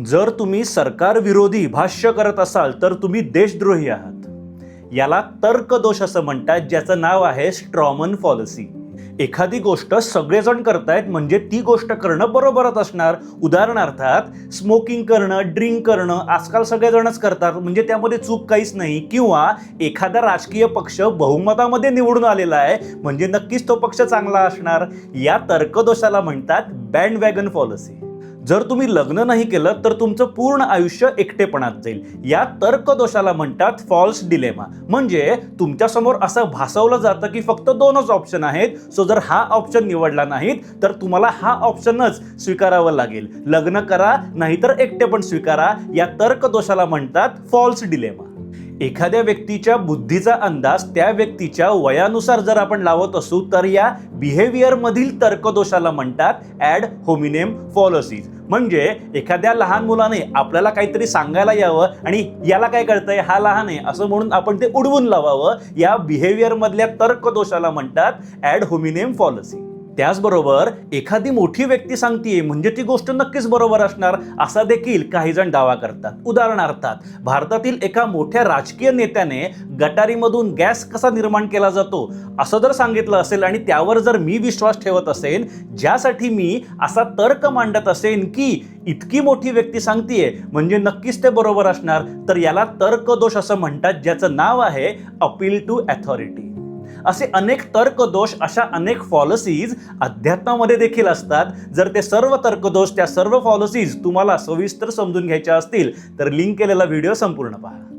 जर तुम्ही सरकार विरोधी भाष्य करत असाल तर तुम्ही देशद्रोही आहात. याला तर्कदोष असं म्हणतात, ज्याचं नाव आहे स्ट्रॉमन फॉलसी. एखादी गोष्ट सगळेजण करतायत म्हणजे ती गोष्ट करणं बरोबरच असणार. उदाहरणार्थात स्मोकिंग करणं, ड्रिंक करणं आजकाल सगळेजणच करतात म्हणजे त्यामध्ये चूक काहीच नाही. किंवा एखादा राजकीय पक्ष बहुमतामध्ये निवडून आलेला आहे म्हणजे नक्कीच तो पक्ष चांगला असणार. या तर्कदोषाला म्हणतात बँडवॅगन फॉलसी. जर तुम्ही लग्न नाही केलं तर तुमचं पूर्ण आयुष्य एकटेपणात जाईल. या तर्कदोषाला म्हणतात फॉल्स डिलेमा. म्हणजे तुमच्यासमोर असं भासवलं जातं की फक्त दोनच ऑप्शन आहेत, सो जर हा ऑप्शन निवडला नाहीत तर तुम्हाला हा ऑप्शनच स्वीकारावं लागेल. लग्न करा नाहीतर एकटेपण स्वीकारा. या तर्कदोषाला म्हणतात फॉल्स डिलेमा. एखाद्या व्यक्तीच्या बुद्धीचा अंदाज त्या व्यक्तीच्या वयानुसार जर आपण लावत असू तर या बिहेवियर मधील तर्कदोषाला म्हणतात ॲड होमिनेम फॉलसीज. म्हणजे एखाद्या लहान मुलाने आपल्याला काहीतरी सांगायला यावं आणि याला काय कळतंय, हा लहान आहे असं म्हणून आपण ते उडवून लावावं. या बिहेवियर मधल्या तर्कदोषाला म्हणतात ॲड होमिनेम फॉलसी. त्याचबरोबर एखादी मोठी व्यक्ती सांगतीये म्हणजे ती गोष्ट नक्कीच बरोबर असणार असा देखील काही जण दावा करतात. उदाहरणार्थात भारतातील एका मोठ्या राजकीय नेत्याने गटारीमधून गॅस कसा निर्माण केला जातो असं जर सांगितलं असेल आणि त्यावर जर मी विश्वास ठेवत असेन, ज्यासाठी मी असा तर्क मांडत असेन की इतकी मोठी व्यक्ती सांगतीये म्हणजे नक्कीच ते बरोबर असणार, तर याला तर्कदोष असं म्हणतात, ज्याचं नाव आहे अपील टू अथॉरिटी. असे अनेक तर्कदोष, अशा अनेक फॉलसीज अध्यात्मामध्ये देखील असतात. जर ते सर्व तर्कदोष, त्या सर्व फॉलसीज तुम्हाला सविस्तर समजून घ्यायच्या असतील तर लिंक केलेला व्हिडिओ संपूर्ण पहा.